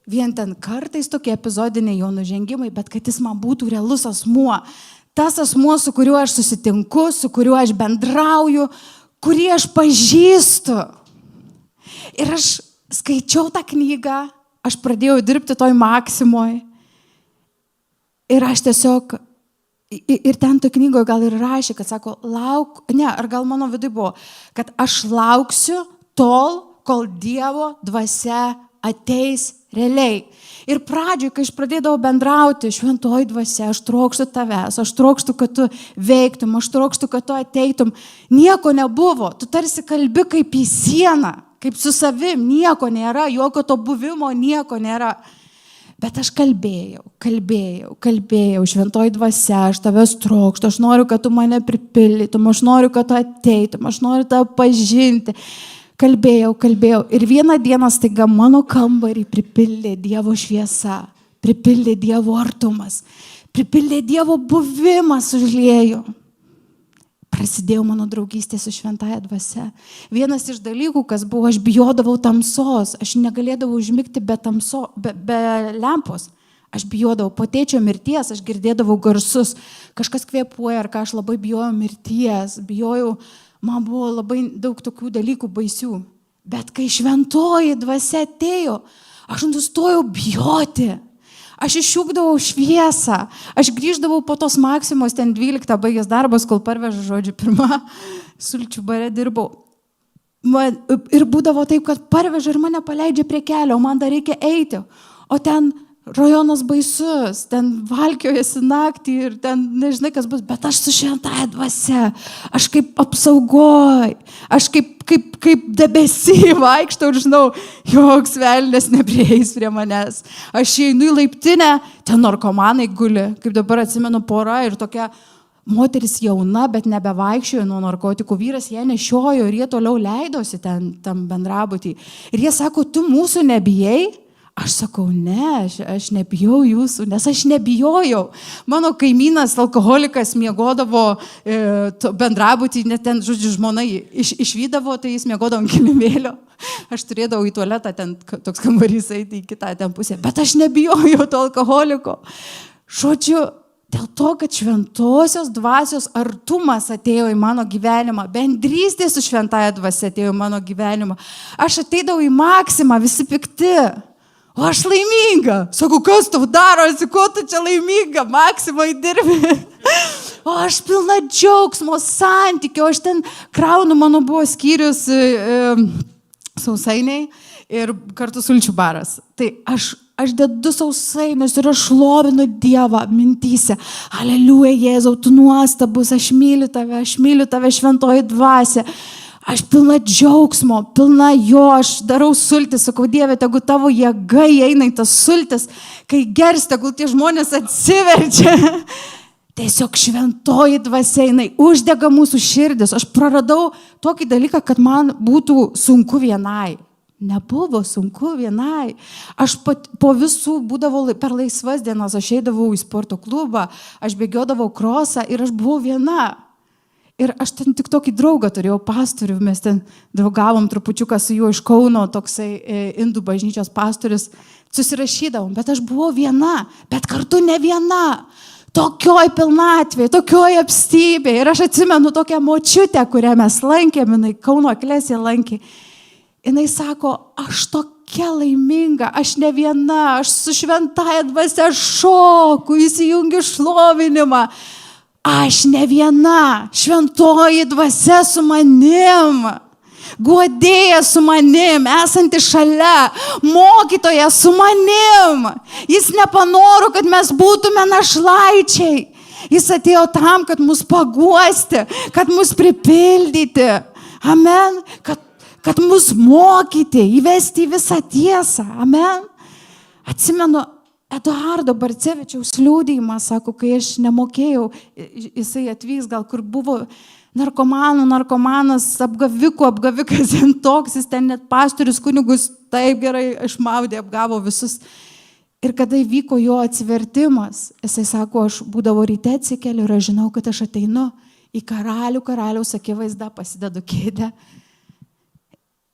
vien ten kartais tokie epizodiniai jo nužengimai, bet kad jis man būtų realus asmuo. Tas asmuo, su kuriuo aš susitinku, su kuriuo aš bendrauju, kurį aš pažįstu. Ir aš skaičiau tą knygą, aš pradėjau dirbti toj Maksimoj. Ir aš tiesiog, ir ten toj knygoje gal ir rašė, kad sako, ar gal mano vidui buvo, kad aš lauksiu tol, kol Dievo dvasia ateis realiai. Ir pradžioj, kai aš pradėdavau bendrauti, šventoji dvasia, aš trokštu tavęs, aš trokštu, kad tu veiktum, aš trokštu, kad tu ateitum. Nieko nebuvo, tu tarsi kalbi kaip į sieną, kaip su savim, nieko nėra, jokio to buvimo, nieko nėra. Bet aš kalbėjau, šventoji dvasia, aš tavęs trokštu, aš noriu, kad tu mane pripildytum, aš noriu, kad tu ateitum, aš noriu tave pažinti. Kalbėjau. Ir vieną dieną staiga mano kambarį pripildė Dievo šviesa, pripildė Dievo artumas, pripildė Dievo buvimas užliejo. Prasidėjo mano draugystė su šventąja dvasia. Vienas iš dalykų, kas buvo, aš bijodavau tamsos, aš negalėdavau užmigti be lempos. Aš bijodavau po tėčio mirties, aš girdėdavau garsus, kažkas kvėpuoja, ar ką aš labai bijojau mirties, man buvo labai daug tokių dalykų baisių. Bet kai šventoji dvasia atėjo, aš nustojau bijoti. Aš iššūkdavau šviesą. Aš grįždavau po tos Maksimos, ten 12 baigęs darbas, kol parvežu, žodžiu, pirmą sulčių bare dirbau. Ir būdavo taip, kad parveža ir mane paleidžia prie kelio, man dar reikia eiti. O ten rajonas baisus, ten valkiojasi naktį ir ten nežinai, kas bus, bet aš su šventąja dvasia, aš kaip apsaugoj, aš kaip debesy vaikštau ir žinau, joks velnias neprieis prie manęs. Aš einu į laiptinę, ten narkomanai guli, kaip dabar atsimenu pora ir tokia moteris jauna, bet nebevaikščiojo nuo narkotikų, vyras ją nešiojo ir jie toliau leidosi ten tam bendrabutį. Ir jie sako, tu mūsų nebijai? Aš sakau, ne, aš nebijau jūsų, nes aš nebijojau. Mano kaimynas, alkoholikas, miegodavo bendrabutį, net ten, žodžiu, žmona išvydavo, tai jis miegodavo ant kilimėlio. Aš turėdavau į tualetą, ten toks kambarys eiti į kitą ten pusę, bet aš nebijojau to alkoholiko. Žodžiu, dėl to, kad šventosios dvasios artumas atėjo į mano gyvenimą, bendrystė su šventąja dvasia atėjo į mano gyvenimą. Aš ateidavau į Maksimą, visi pikti. O aš laiminga. Sakau, kas tau darosi, ko tu čia laiminga, Maksimai dirbi. O aš pilna džiaugsmo, santykio, aš ten kraunu, mano buvo skyrius sausainiai ir kartu sulčių baras. Tai aš dedu sausainius ir aš šlovinu Dievą mintyse. Aleliuja, Jėzau, tu nuostabus, aš myliu tave, šventoji dvasia. Aš pilna džiaugsmo, pilna jo, aš darau sultis, sakau, Dieve, tegu tavo jėga įeina į tas sultis, kai gers, tegul tie žmonės atsiverčia. Tiesiog šventoji dvasia, jinai uždega mūsų širdis. Aš praradau tokį dalyką, kad man būtų sunku vienai. Nebuvo sunku vienai. Aš po visų būdavau per laisvas dienas, aš eidavau į sporto klubą, aš bėgiodavau krosą ir aš buvau viena. Ir aš ten tik tokį draugą turėjau, pastorių, mes ten draugavom trupučiuką su juo iš Kauno, toksai indų bažnyčios pastorius, susirašydavom, bet aš buvau viena, bet kartu ne viena, tokioj pilnatvėje, tokioj apstybėje. Ir aš atsimenu tokią močiutę, kurią mes lankėm, jinai Kauno Eklesiją lankė. Jinai sako, aš tokia laiminga, aš ne viena, aš su šventąja dvasia šoku, įsijungiu šlovinimą. Aš ne viena, šventoji dvasia su manim, guodėjas su manim, esanti šalia, mokytojas su manim. Jis nepanoro, kad mes būtume našlaičiai. Jis atėjo tam, kad mus paguosti, kad mus pripildyti. Amen. Kad mus mokyti, įvesti į visą tiesą. Amen. Atsimenu, Eduardo Barcevičiaus liudijimas, sako, kai aš nemokėjau, jisai atvyks gal kur buvo narkomanas, apgavikas, toks, jis ten net pastorius kunigus taip gerai išmaudė, apgavo visus. Ir kada įvyko jo atsivertimas, jisai sako, aš būdavo ryte atsikeliu ir aš žinau, kad aš ateinu į karaliaus akivaizdą, pasidedu kėdę,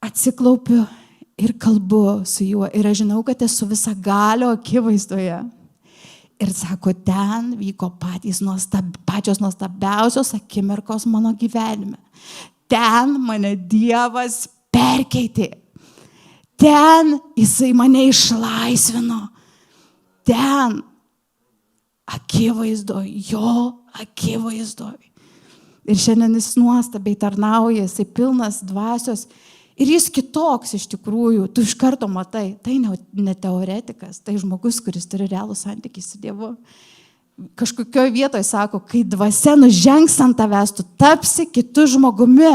atsiklaupiu ir kalbu su juo. Ir aš žinau, kad esu visagalio akivaizdoje. Ir sako, ten vyko pačios nuostabiausios akimirkos mano gyvenime. Ten mane Dievas perkeitė. Ten jisai mane išlaisvino. Ten akivaizdoj, jo akivaizdoj. Ir šiandien jis nuostabiai tarnauja, jisai pilnas dvasios. Ir jis kitoks iš tikrųjų, tu iš karto matai, tai ne teoretikas, tai žmogus, kuris turi realų santykį su Dievu. Kažkokioje vietoje sako, kai dvasia nužengs ant tavęs, tu tapsi kitu žmogumi.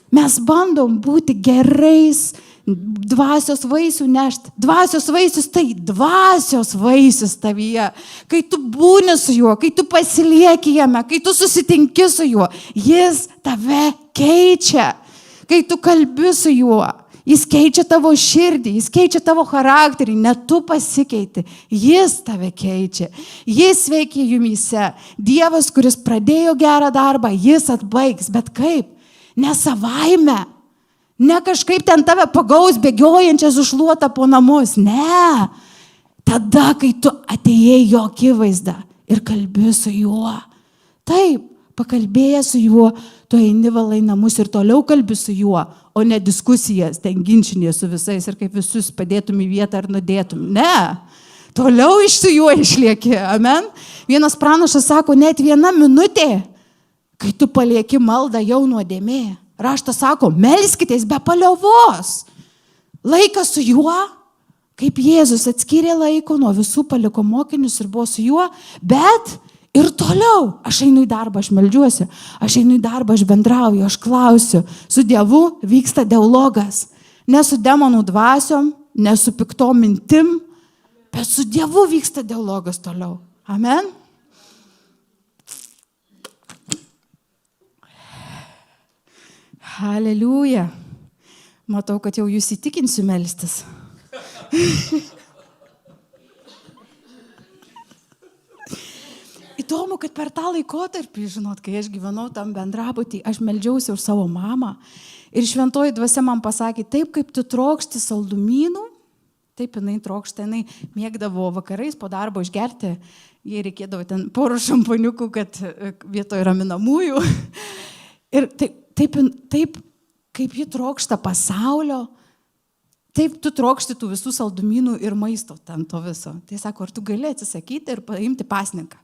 Mes bandom būti gerais, dvasios vaisių nešti. Dvasios vaisius tai dvasios vaisius tavyje. Kai tu būni su juo, kai tu pasilieki jame, kai tu susitinki su juo, jis tave keičia. Kai tu kalbi su juo, jis keičia tavo širdį, jis keičia tavo charakterį, ne tu pasikeiti, jis tave keičia, jis veikia jumyse. Dievas, kuris pradėjo gerą darbą, jis atbaigs, bet kaip? Ne savaime, ne kažkaip ten tave pagaus bėgiojančią sušluotą po namus, ne. Tada, kai tu atėjai jo akivaizdą ir kalbi su juo. Taip, pakalbėjęs su juo, tu eini valai namus ir toliau kalbi su juo, o ne diskusijas, ten ginčinė su visais ir kaip visus padėtum į vietą ar nudėtum. Ne, toliau su juo išlieki, amen. Vienas pranašas sako, net viena minutė, kai tu palieki maldą jau nuodėmė. Raštas sako, melskitės be paliovos. Laikas su juo, kaip Jėzus atskyrė laiko, nuo visų paliko mokinius ir buvo su juo, bet ir toliau, aš einu į darbą, aš meldžiuosi, aš einu į darbą, aš bendrauju, aš klausiu. Su Dievu vyksta dialogas. Ne su demonų dvasiom, ne su piktom mintim, bet su Dievu vyksta dialogas toliau. Amen. Haleliuja. Matau, kad jau jūs įtikinsiu melstis. Įdomu, kad per tą laikotarpį, žinot, kai aš gyvenau tam bendrabutį, aš meldžiausi už savo mamą. Ir šventoji dvasia man pasakė, taip kaip tu trokšti saldumynų, taip jinai trokšta, jinai mėgdavo vakarais po darbo išgerti, jai reikėdavo ten porą šampaniukų, kad vietoj raminamųjų. Ir taip, kaip ji trokšta pasaulio, taip tu trokšti tų visų saldumynų ir maisto ten to viso. Tai sako, ar tu gali atsisakyti ir paimti pasninką?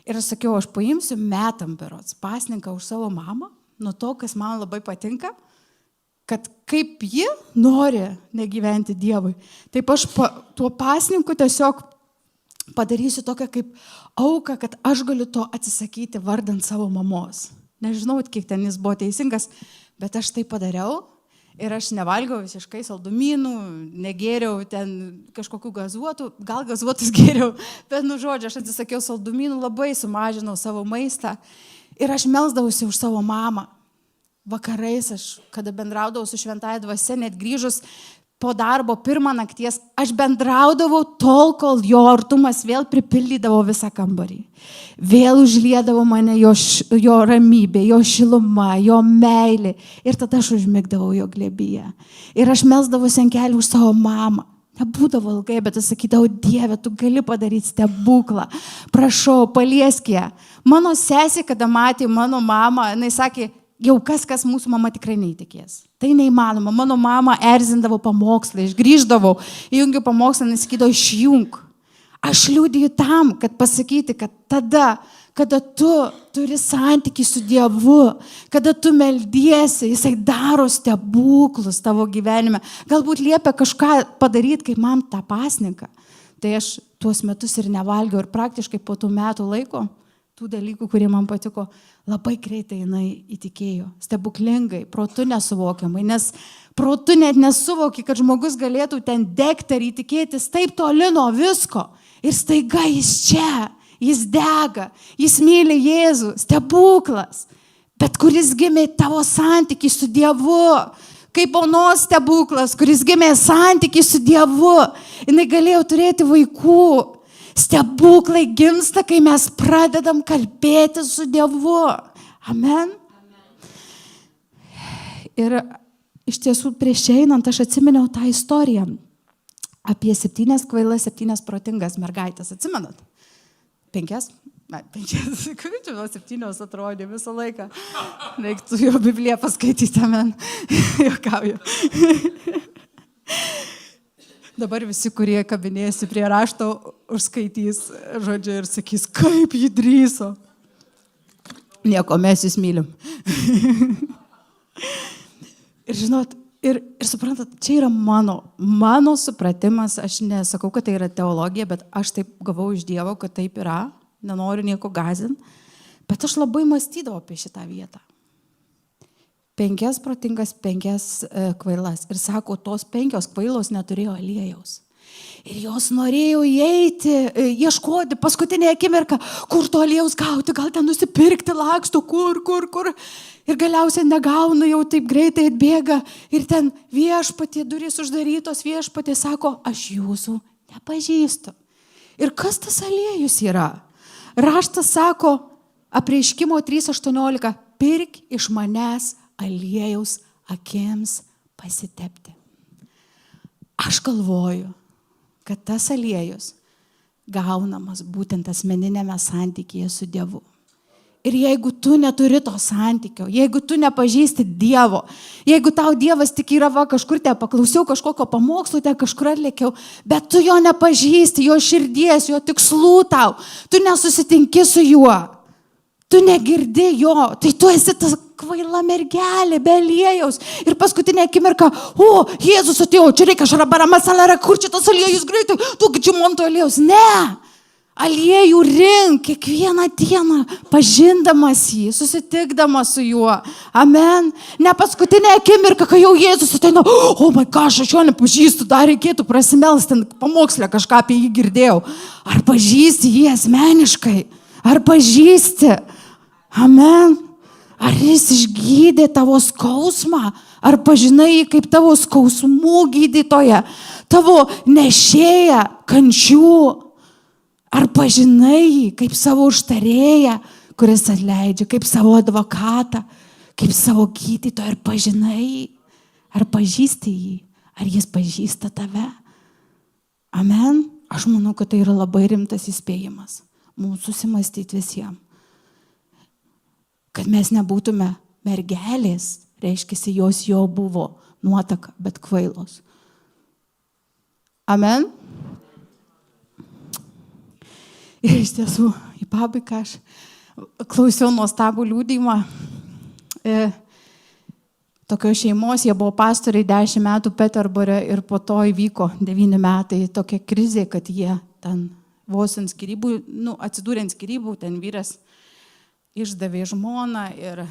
Ir aš sakiau, aš paimsiu metam berods pasninką už savo mamą, nuo to, kas man labai patinka, kad kaip ji nori negyventi Dievui. Taip aš tuo pasninku tiesiog padarysiu tokią kaip auką, kad aš galiu to atsisakyti vardant savo mamos. Nežinau, kiek ten jis buvo teisingas, bet aš tai padariau. Ir aš nevalgiau visiškai saldumynų, negėriau ten kažkokių gazuotų, gal gazuotus gėriau, bet žodžiu, aš atsisakiau saldumynų, labai sumažinau savo maistą. Ir aš melsdavausi už savo mamą. Vakarais aš, kada bendraudavau su šventąja dvasia, net grįžus po darbo pirmą nakties, aš bendraudavau tol, kol jo artumas vėl pripildydavo visą kambarį. Vėl užliedavo mane jo ramybė, jo šiluma, jo meilė. Ir tada aš užmigdavau jo glėbyje. Ir aš melsdavausi ant kelių už savo mamą. Nebūdavo ilgai, bet aš sakydavau, Dieve, tu gali padaryti stebuklą. Prašau, paliesk ją. Mano sesė, kada matė mano mamą, jinai sakė, jau kas mūsų mama tikrai neįtikės. Tai neįmanoma. Mano mama erzindavo pamokslą, aš grįždavau, įjungiu pamokslą, nesakydavau, išjung. Aš liudiju tam, kad pasakyti, kad tada, kada tu turi santykį su Dievu, kada tu meldiesi, jisai daro stebuklus tavo gyvenime. Galbūt liepia kažką padaryti, kaip man tą pasninką. Tai aš tuos metus ir nevalgiau ir praktiškai po tų metų laiko, tų dalykų, kurie man patiko, labai greitai jinai įtikėjo. Stebuklingai, protu nesuvokiamai, nes protu net nesuvoki, kad žmogus galėtų ten degti ar įtikėtis taip toli nuo visko. Ir staiga jis čia, jis dega, jis myli Jėzų, stebuklas. Bet kuris gimė tavo santykį su Dievu, kaip Onos stebuklas, kuris gimė santykį su Dievu. Jinai galėjo turėti vaikų. Stebuklai gimsta, kai mes pradedam kalbėti su Dievu. Amen. Ir iš tiesų prieš einant aš atsiminiau tą istoriją apie 7 kvailas, 7 protingas mergaitės. Atsimenat? 5? Na, 5. Kaip čia 7 atrodė visą laiką. Reiktų jo Bibliją paskaityti, amen. Juokauju. Dabar visi, kurie kabinėsi prie rašto, užskaitys žodžiu ir sakys, kaip jį drįso. Nieko, mes jūs mylim. Ir žinot, ir suprantat, čia yra mano supratimas, aš nesakau, kad tai yra teologija, bet aš taip gavau iš Dievo, kad taip yra, nenoriu nieko gąsdinti, bet aš labai mąstydavau apie šitą vietą. 5 protingas, 5 kvailas. Ir sako, tos 5 kvailos neturėjo aliejaus. Ir jos norėjo įeiti, ieškoti paskutinę akimirką, kur to aliejaus gauti, gal ten nusipirkti, laksto, kur. Ir galiausiai negauna, jau taip greitai atbėga. Ir ten viešpatie, durys uždarytos, viešpatie sako, aš jūsų nepažįstu. Ir kas tas aliejus yra? Raštas sako, Apreiškimo 3:18, pirk iš manęs aliejaus akims pasitepti. Aš galvoju, kad tas aliejus gaunamas būtent asmeninėme santykėje su Dievu. Ir jeigu tu neturi to santykio, jeigu tu nepažįsti Dievo, jeigu tau Dievas tik yra kažkur te paklausiau kažkokio pamokslo, te kažkur atlėkiau, bet tu jo nepažįsti, jo širdies, jo tikslų tau, tu nesusitinki su juo, tu negirdi jo, tai tu esi tas kvaila mergelė, be aliejaus. Ir paskutinė akimirka, Jėzus atėjo, čia reikia šarabarama salara, kur čia tas aliejus greitai, tu čia monto aliejaus. Ne! Aliejų rink kiekvieną dieną, pažindamas jį, susitikdamas su juo. Amen. Ne paskutinė akimirka, kai jau Jėzus ateina, my gosh, aš jo nepažįstu, dar reikėtų prasimelsti, pamokslę kažką apie jį girdėjau. Ar pažįsti jį asmeniškai? Ar pažįsti? Amen. Ar jis išgydė tavo skausmą? Ar pažinai jį kaip tavo skausmų gydytoją, tavo nešėją kančių? Ar pažinai jį kaip savo užtarėją, kuris atleidžia, kaip savo advokatą, kaip savo gydytoją? Ar pažinai jį? Ar pažįsti jį? Ar jis pažįsta tave? Amen. Aš manau, kad tai yra labai rimtas įspėjimas. Mums susimastyti visiems. Kad mes nebūtume mergelės, reiškia, jos jo buvo nuotaka, bet kvailos. Amen. Ir iš tiesų, į pabaigą aš klausiau nuostabų liudijimą. Tokios šeimos, jie buvo pastoriai 10 metų Peterbore ir po to įvyko 9 metai tokia krizė, kad jie ten vos ant skyrybų, atsidūrė ant skyrybų, ten vyras išdavė žmoną ir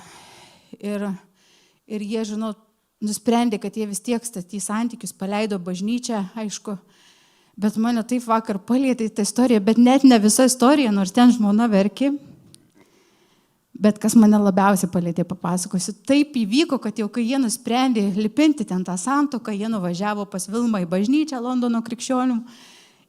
jie, žinot, nusprendė, kad jie vis tiek statys santykius, paleido bažnyčią, aišku. Bet mane taip vakar palietė tą istoriją, bet net ne visa istorija, nors ten žmona verkė. Bet kas mane labiausiai palietė, papasakosiu. Taip įvyko, kad jau kai jie nusprendė lipinti ten tą santuoką, jie nuvažiavo pas Vilmą į bažnyčią Londono krikščionių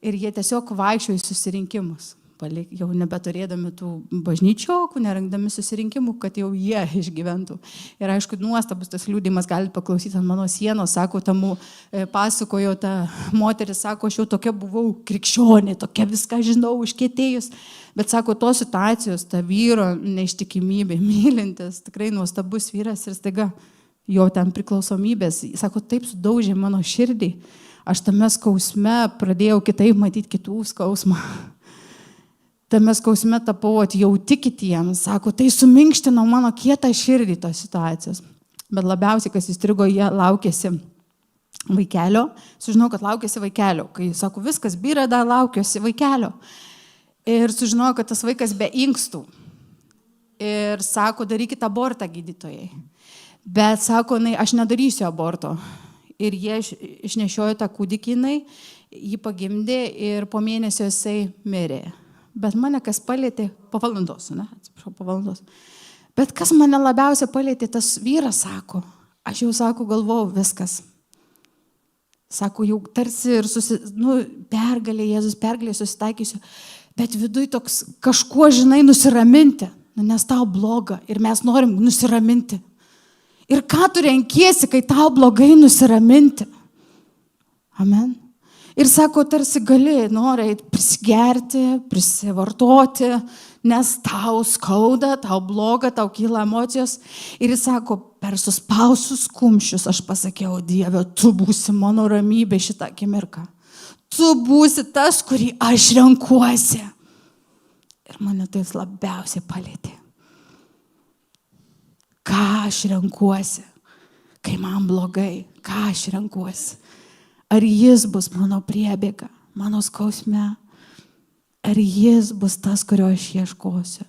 ir jie tiesiog vaikščiojo į susirinkimus. Jau nebeturėdami tų bažnyčiokų, nerengdami susirinkimų, kad jau jie išgyventų. Ir aišku, nuostabus tas liudijimas, galite paklausyti ant mano sienos, sako, tamu pasakojo, ta moteris, sako, aš jau tokia buvau krikščionė, tokia viską žinau, užkietėjus. Bet sako, tos situacijos, ta vyro neištikimybė, mylintis, tikrai nuostabus vyras ir staiga jo ten priklausomybės, sako, taip sudaužė mano širdį. Aš tame skausme pradėjau kitaip matyti kitų skausmą. Tame skausme tapau atjauti kitiems, sako, tai suminkštino mano kietą širdį tos situacijos. Bet labiausiai, kas įstrigo, jie laukėsi vaikelio. Sužinau, kad laukėsi vaikelio. Kai, sako, viskas byra, dar laukėsi vaikelio. Ir sužinojau, kad tas vaikas be inkstų. Ir sako, darykite abortą gydytojai. Bet sako, aš nedarysiu aborto. Ir jie išnešiojo tą kūdikį jį pagimdė ir po mėnesio jisai mirė. Bet mane kas palėtė, po valandos. Bet kas mane labiausiai palėtė, tas vyras sako, aš jau sako, galvojau, viskas. Sako, jau tarsi ir pergalė, Jėzus pergalė susitaikysiu, bet viduj toks kažkuo, žinai, nusiraminti, nes tau bloga ir mes norim nusiraminti. Ir ką tu renkiesi, kai tau blogai nusiraminti? Amen. Ir sako, tarsi nori prisigerti, prisivartoti, nes tau skauda, tau bloga, tau kyla emocijos. Ir jis sako, per suspausius kumščius aš pasakiau, Dieve, tu būsi mano ramybė šitą akimirką. Tu būsi tas, kurį aš renkuosi. Ir mane tai labiausiai palėtė. Ką aš renkuosi, kai man blogai, ką aš renkuosi. Ar jis bus mano priebėga, mano skausme? Ar jis bus tas, kurio aš ieškosiu?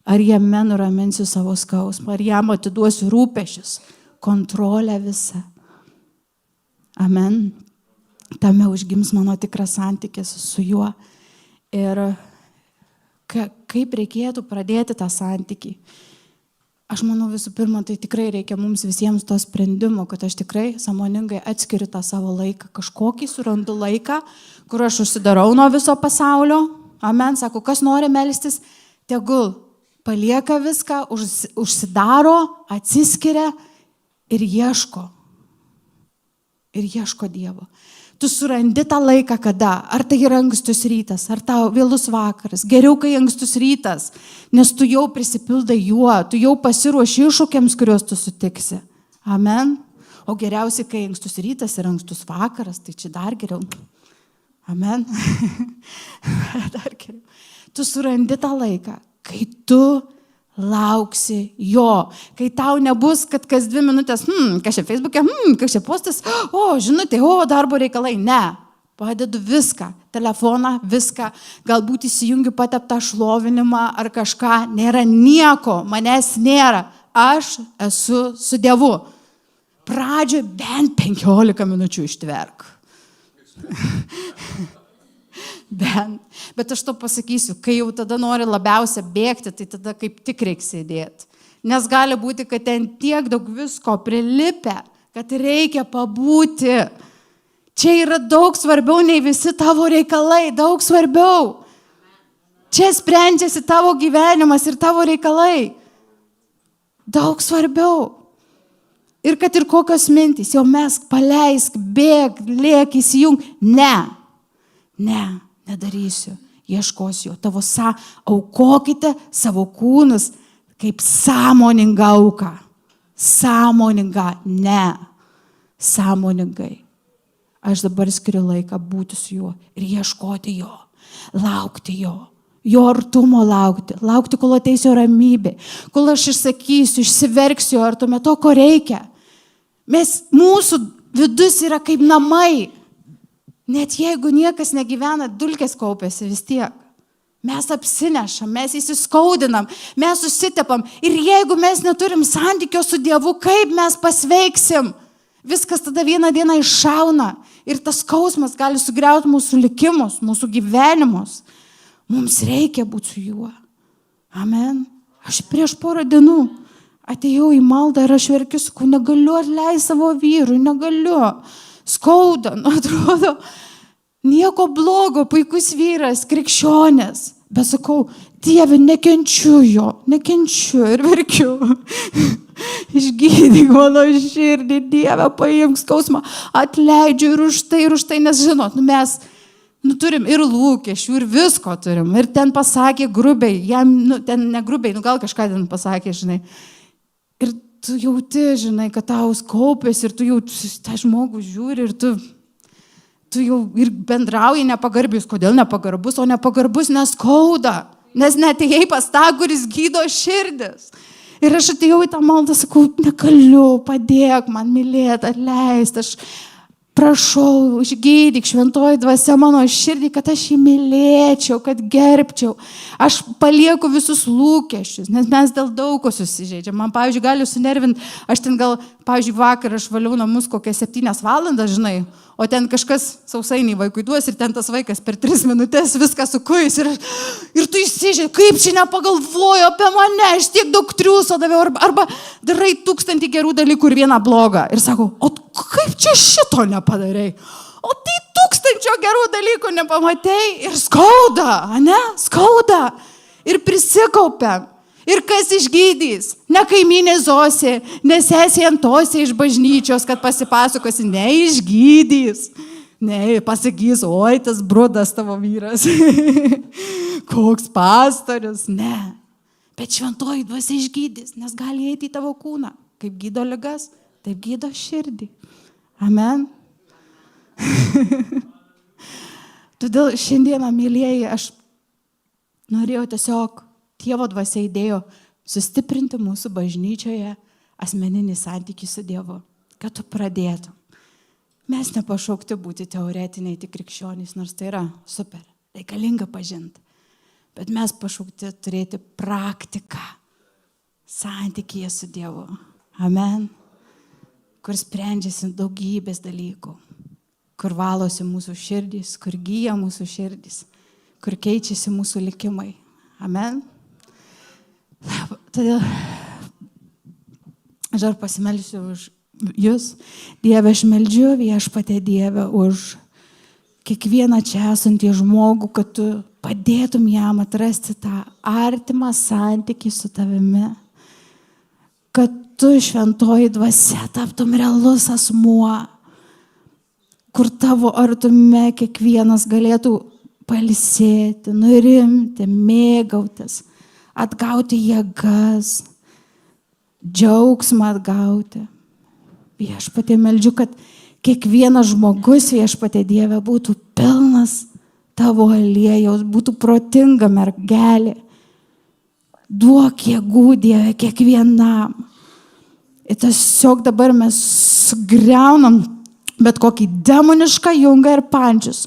Ar jame nuraminsiu savo skausmą? Ar jam atiduosiu rūpesčius, kontrolę visą? Amen. Tame užgims mano tikras santykis su juo. Ir kaip reikėtų pradėti tą santykį? Aš manau, visų pirma, tai tikrai reikia mums visiems to sprendimo, kad aš tikrai sąmoningai atskiriu tą savo laiką. Kažkokį surandu laiką, kur aš užsidarau nuo viso pasaulio. Amen. Sako, kas nori melstis, tegul palieka viską, užsidaro, atsiskiria ir ieško. Ir ieško Dievo. Tu surandi tą laiką kada, ar tai yra ankstus rytas, ar tau vėlus vakaras. Geriau, kai ankstus rytas, nes tu jau prisipildai juo, tu jau pasiruoši iššūkiams, kuriuos tu sutiksi. Amen. O geriausiai, kai ankstus rytas ir ankstus vakaras, tai čia dar geriau. Amen. Dar geriau. Tu surandi tą laiką, kai tu lauksi jo. Kai tau nebus, kad kas 2 minutės, kas čia Facebook'e, kas čia postas, žinutė, darbo reikalai. Ne, padedu viską, telefoną, viską, galbūt įsijungiu pateptą šlovinimą ar kažką, nėra nieko, manęs nėra, aš esu su Dievu. Pradžioje bent 15 minučių ištverk. Bet aš to pasakysiu, kai jau tada nori labiausia bėgti, tai tada kaip tik reikia sėdėti. Nes gali būti, kad ten tiek daug visko prilipę, kad reikia pabūti. Čia yra daug svarbiau nei visi tavo reikalai, daug svarbiau. Čia sprendžiasi tavo gyvenimas ir tavo reikalai. Daug svarbiau. Ir kad ir kokios mintys, jau mesk, paleisk, bėg, lėk, įsijung. Ne, nedarysiu, ieškosiu. Aukokite savo kūnus kaip sąmoningą auką. Sąmoningą, ne. Sąmoningai. Aš dabar skiriu laiką būti su juo ir ieškoti jo, laukti jo. Jo artumo laukti, kol ateis jo ramybė, kol aš išsakysiu, išsiverksiu artume to, ko reikia. Mūsų vidus yra kaip namai. Net jeigu niekas negyvena, dulkės kaupiasi vis tiek. Mes apsinešam, mes įsiskaudinam, mes susitepam. Ir jeigu mes neturim santykio su Dievu, kaip mes pasveiksim? Viskas tada vieną dieną iššauna. Ir tas skausmas gali sugriauti mūsų likimus, mūsų gyvenimus. Mums reikia būti su juo. Amen. Aš prieš porą dienų atėjau į maldą ir aš verkiu, sakau, negaliu atleisti savo vyrui, negaliu. Skauda, atrodo, nieko blogo, puikus vyras, krikščionis. Bet sakau, Dieve, nekenčiu jo, nekenčiu ir verkiu. Išgydyk mano širdį, Dieve, paimk skausmą, atleidžiu ir už tai, nes žinot, mes turim ir lūkesčių, ir visko turim. Ir ten pasakė grubiai, jam, ten ne grubiai, gal kažką ten pasakė, žinai. Ir tu jauti, žinai, kad tau kaupės ir tu jau tą žmogų žiūri ir tu jau ir bendrauji nepagarbius. Kodėl nepagarbus? O nepagarbus neskauda, nes netėjai pas tą, kuris gydo širdis. Ir aš atėjau į tą maldą, sakau, negaliu, padėk man mylėti, atleisti, aš prašau, išgydyk šventoji dvasia mano širdį, kad aš jį mylėčiau, kad gerbčiau. Aš palieku visus lūkesčius, nes mes dėl daug ko susižeidžiam. Man, pavyzdžiui, gali sunervinti, aš ten gal, pavyzdžiui, vakar aš valiau namus kokias 7 valandas, žinai, o ten kažkas sausainį vaikui duos ir ten tas vaikas per 3 minutės viską sukuis ir tu įsižiūrė, kaip čia nepagalvojo apie mane, aš tiek daug triūso daviau, arba darai 1000 gerų dalykų ir vieną blogą ir sako, o kaip čia šito nepadarai, o tai 1000 gerų dalykų nepamatei ir skauda, ne, skauda ir prisikaupia. Ir kas išgydys? Ne kaimynė Zosė, ne sesė Antosė iš bažnyčios, kad pasipasakosi, neišgydys. Ne, pasakys, oi, tas brudas tavo vyras. Koks pastorius, ne. Bet šventoji dvasia išgydys, nes gali eiti į tavo kūną. Kaip gydo ligas, taip gydo širdį. Amen. Todėl šiandieną, mylėjai, aš norėjau tiesiog Dievo dvasia įdėjo sustiprinti mūsų bažnyčioje asmeninį santykį su Dievu, kad tu pradėtum. Mes nepašaukti būti teoretiniai tik krikščionys, nors tai yra super, reikalinga pažinti. Bet mes pašaukti turėti praktiką santykyje su Dievu. Amen. Kur sprendžiasi daugybės dalykų, kur valosi mūsų širdys, kur gyja mūsų širdys, kur keičiasi mūsų likimai. Amen. Todėl aš dar pasimelsiu už jūs. Dieve, aš meldžiu Viešpatie Dieve už kiekvieną čia esantį žmogų, kad tu padėtum jam atrasti tą artimą santykį su tavimi. Kad tu šventoji dvasia taptum realus asmuo, kur tavo artume kiekvienas galėtų pailsėti, nurimti, mėgautis, atgauti jėgas, džiaugsmą atgauti. Viešpatie, meldžiu, kad kiekvienas žmogus, Viešpatie Dieve, būtų pilnas tavo aliejaus, būtų protinga mergelė. Duok jėgų, Dieve, kiekvienam. Ir tiesiog dabar mes sugriaunam bet kokį demonišką jungą ir pančius,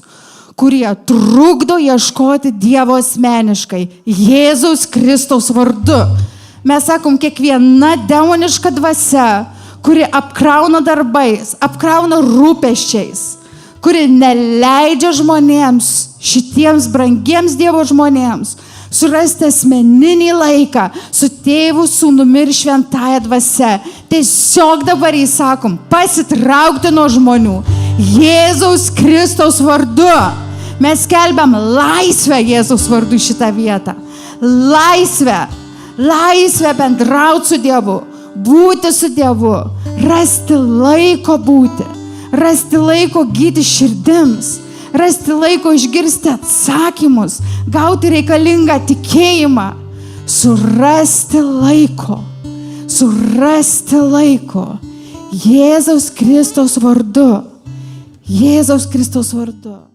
kurie trukdo ieškoti Dievo asmeniškai, Jėzaus Kristaus vardu. Mes sakom, kiekviena demoniška dvasia, kuri apkrauna darbais, apkrauna rūpesčiais, kuri neleidžia žmonėms, šitiems brangiems Dievo žmonėms, surasti asmeninį laiką su Tėvu, Sūnumi ir Šventąja dvasia. Tiesiog dabar įsakom, pasitraukti nuo žmonių, Jėzaus Kristaus vardu. Mes skelbiam laisvę Jėzaus vardu šitą vietą. Laisvę. Laisvę bendrauti su Dievu. Būti su Dievu. Rasti laiko būti. Rasti laiko gydyti širdims. Rasti laiko išgirsti atsakymus. Gauti reikalingą tikėjimą. Surasti laiko. Surasti laiko. Jėzaus Kristaus vardu. Jėzaus Kristaus vardu.